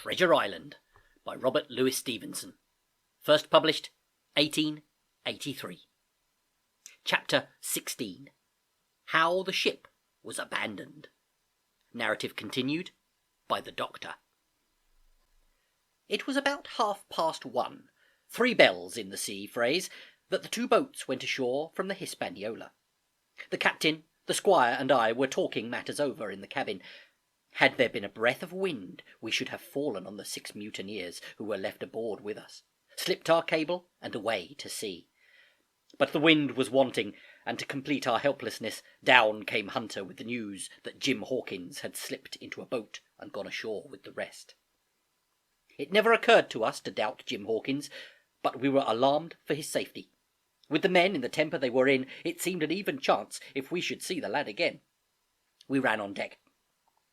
Treasure Island by Robert Louis Stevenson. First published 1883. Chapter 16. How the Ship was Abandoned. Narrative continued by the Doctor. It was about 1:30, 3 bells in the sea phrase, that the 2 boats went ashore from the Hispaniola. The captain, the squire, and I were talking matters over in the cabin. Had there been a breath of wind, we should have fallen on the 6 mutineers who were left aboard with us, slipped our cable, and away to sea. But the wind was wanting, and to complete our helplessness, down came Hunter with the news that Jim Hawkins had slipped into a boat and gone ashore with the rest. It never occurred to us to doubt Jim Hawkins, but we were alarmed for his safety. With the men in the temper they were in, it seemed an even chance if we should see the lad again. We ran on deck.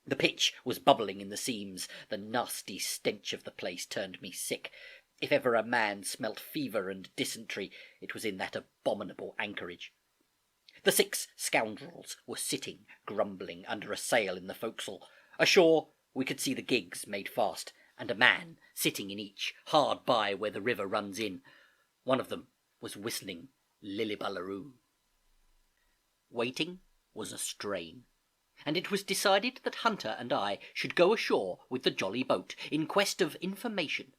The pitch was bubbling in the seams. The nasty stench of the place turned me sick. If ever a man smelt fever and dysentery, it was in that abominable anchorage. The 6 scoundrels were sitting, grumbling, under a sail in the forecastle. Ashore we could see the gigs made fast, and a man sitting in each, hard by where the river runs in. One of them was whistling Lilliballaroo. Waiting was a strain, and it was decided that Hunter and I should go ashore with the jolly boat in quest of information.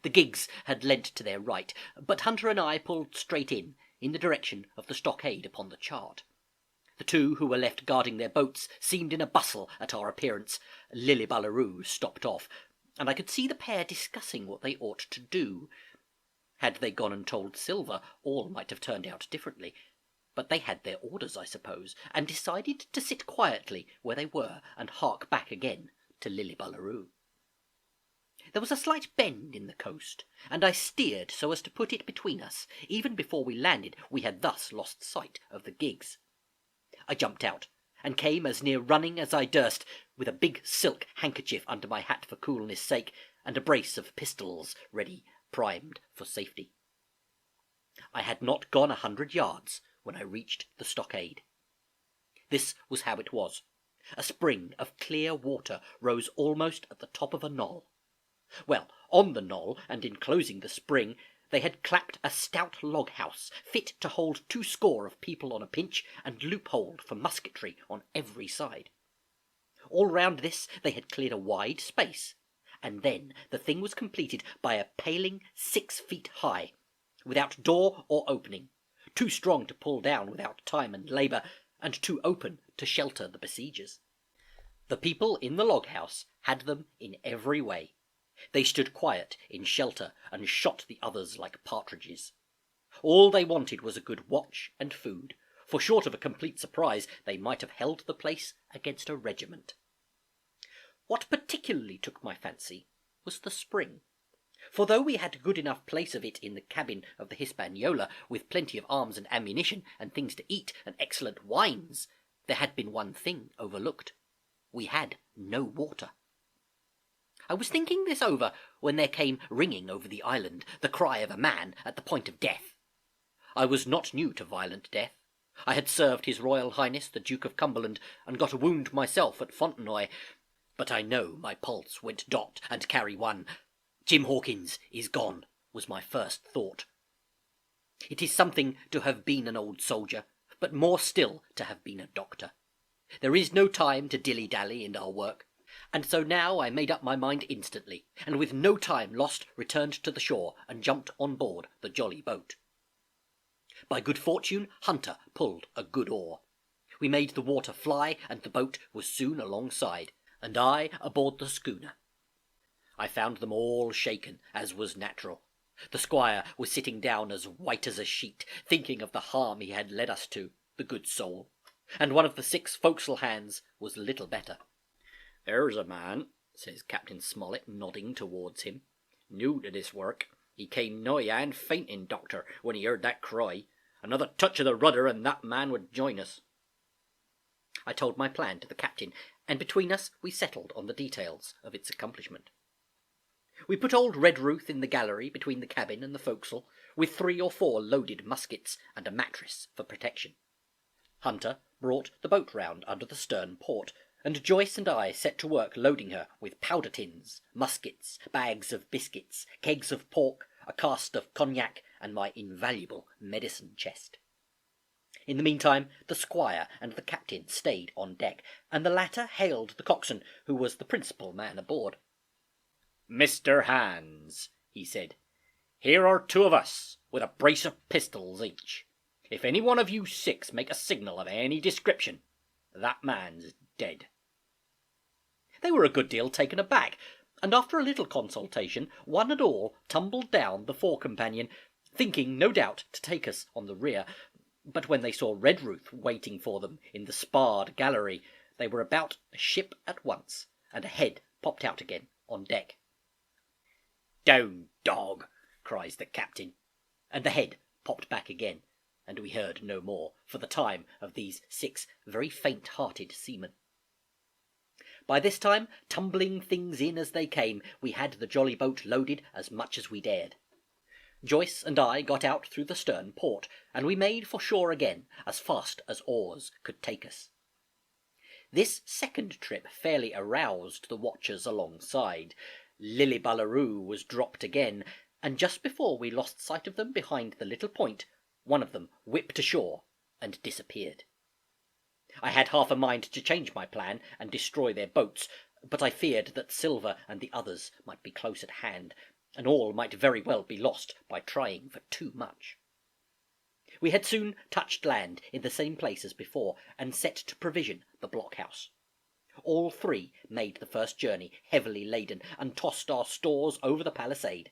The gigs had lent to their right, but Hunter and I pulled straight in the direction of the stockade upon the chart. The 2 who were left guarding their boats seemed in a bustle at our appearance. Lilliballaroo stopped off, and I could see the pair discussing what they ought to do. Had they gone and told Silver, all might have turned out differently. But they had their orders, I suppose, and decided to sit quietly where they were and hark back again to Lilliballaroo. There was a slight bend in the coast, and I steered so as to put it between us. Even before we landed, we had thus lost sight of the gigs. I jumped out, and came as near running as I durst, with a big silk handkerchief under my hat for coolness' sake, and a brace of pistols ready, primed for safety. I had not gone 100 yards when I reached the stockade. This was how it was. A spring of clear water rose almost at the top of a knoll. Well, on the knoll, and enclosing the spring, they had clapped a stout log house, fit to hold 20 of people on a pinch, and loopholed for musketry on every side. All round this they had cleared a wide space, and then the thing was completed by a paling 6 feet high, without door or opening, too strong to pull down without time and labour, and too open to shelter the besiegers. The people in the log house had them in every way. They stood quiet in shelter and shot the others like partridges. All they wanted was a good watch and food, for short of a complete surprise they might have held the place against a regiment. What particularly took my fancy was the spring, for though we had good enough place of it in the cabin of the Hispaniola, with plenty of arms and ammunition and things to eat and excellent wines, there had been one thing overlooked. We had no water. I was thinking this over when there came ringing over the island the cry of a man at the point of death. I was not new to violent death. I had served His Royal Highness the Duke of Cumberland, and got a wound myself at Fontenoy, but I know my pulse went dot and carry one. Jim Hawkins is gone, was my first thought. It is something to have been an old soldier, but more still to have been a doctor. There is no time to dilly-dally in our work. And so now I made up my mind instantly, and with no time lost returned to the shore and jumped on board the jolly boat. By good fortune Hunter pulled a good oar. We made the water fly, and the boat was soon alongside, and I aboard the schooner. I found them all shaken, as was natural. The squire was sitting down as white as a sheet, thinking of the harm he had led us to, the good soul, and one of the 6 forecastle hands was little better. "There's a man," says Captain Smollett, nodding towards him, "new to this work. He came nigh and fainting, Doctor, when he heard that cry. Another touch of the rudder and that man would join us." I told my plan to the captain, and between us we settled on the details of its accomplishment. We put old Redruth in the gallery between the cabin and the forecastle, with 3 or 4 loaded muskets and a mattress for protection. Hunter brought the boat round under the stern port, and Joyce and I set to work loading her with powder tins, muskets, bags of biscuits, kegs of pork, a cask of cognac, and my invaluable medicine chest. In the meantime, the squire and the captain stayed on deck, and the latter hailed the coxswain, who was the principal man aboard. "Mr. Hans," he said, "here are 2 of us, with a brace of pistols each. If any one of you 6 make a signal of any description, that man's dead." They were a good deal taken aback, and after a little consultation, one and all tumbled down the fore-companion, thinking, no doubt, to take us on the rear. But when they saw Redruth waiting for them in the sparred gallery, they were about the ship at once, and a head popped out again on deck. "Down, dog!" cries the captain, and the head popped back again, and we heard no more, for the time, of these 6 very faint-hearted seamen. By this time, tumbling things in as they came, we had the jolly boat loaded as much as we dared. Joyce and I got out through the stern port, and we made for shore again as fast as oars could take us. This second trip fairly aroused the watchers alongside. Lillibullero was dropped again, and just before we lost sight of them behind the little point, one of them whipped ashore and disappeared. I had half a mind to change my plan and destroy their boats, but I feared that Silver and the others might be close at hand, and all might very well be lost by trying for too much. We had soon touched land in the same place as before, and set to provision the blockhouse. All 3 made the first journey heavily laden, and tossed our stores over the palisade.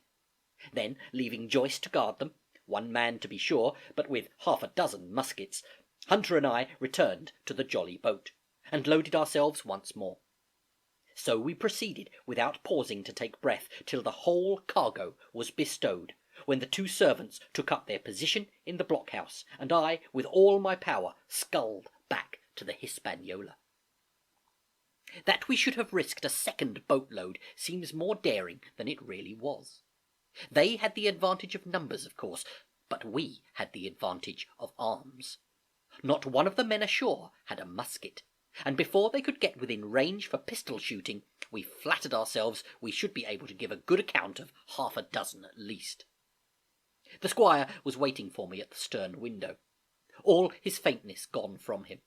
Then, leaving Joyce to guard them, 1 man to be sure, but with half a dozen muskets, Hunter and I returned to the jolly boat, and loaded ourselves once more. So we proceeded, without pausing to take breath, till the whole cargo was bestowed, when the 2 servants took up their position in the blockhouse, and I, with all my power, sculled back to the Hispaniola. That we should have risked a second boatload seems more daring than it really was. They had the advantage of numbers, of course, but we had the advantage of arms. Not one of the men ashore had a musket, and before they could get within range for pistol shooting, we flattered ourselves we should be able to give a good account of half a dozen at least. The squire was waiting for me at the stern window, all his faintness gone from him.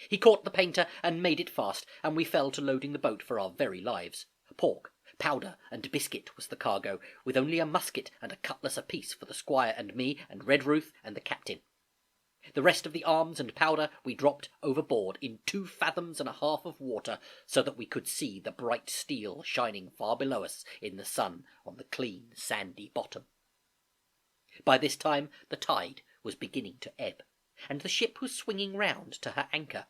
He caught the painter and made it fast, and we fell to loading the boat for our very lives. Pork, powder, and biscuit was the cargo, with only a musket and a cutlass apiece for the squire and me and Redruth and the captain. The rest of the arms and powder we dropped overboard in 2 fathoms and a half of water, so that we could see the bright steel shining far below us in the sun on the clean sandy bottom. By this time the tide was beginning to ebb, and the ship was swinging round to her anchor.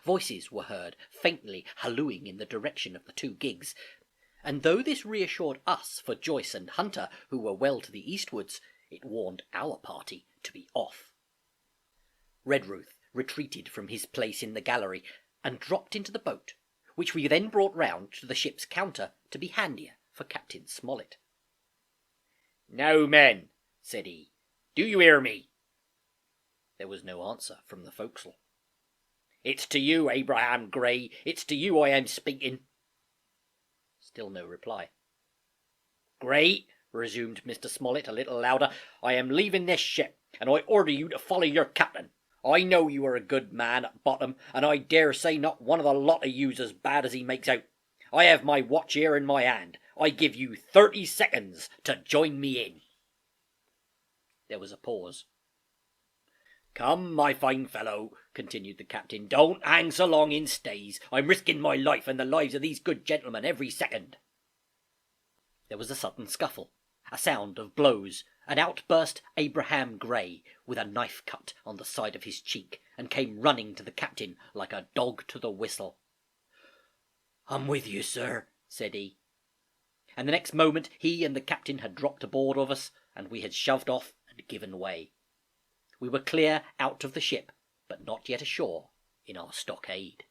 Voices were heard faintly hallooing in the direction of the 2 gigs, and though this reassured us for Joyce and Hunter, who were well to the eastwards, it warned our party to be off. Redruth retreated from his place in the gallery and dropped into the boat, which we then brought round to the ship's counter to be handier for Captain Smollett. "Now, men," said he, "do you hear me?" There was no answer from the forecastle. "It's to you, Abraham Gray, it's to you I am speaking." Still no reply. "Gray," resumed Mr. Smollett a little louder, "I am leaving this ship, and I order you to follow your captain. I know you are a good man at bottom, and I dare say not one of the lot of you's as bad as he makes out. I have my watch here in my hand. I give you 30 seconds to join me in." There was a pause. "Come, my fine fellow," continued the captain, "don't hang so long in stays. I'm risking my life and the lives of these good gentlemen every second." There was a sudden scuffle, a sound of blows, and out burst Abraham Gray with a knife cut on the side of his cheek, and came running to the captain like a dog to the whistle. "I'm with you, sir," said he. And the next moment he and the captain had dropped aboard of us, and we had shoved off and given way. We were clear out of the ship, but not yet ashore in our stockade.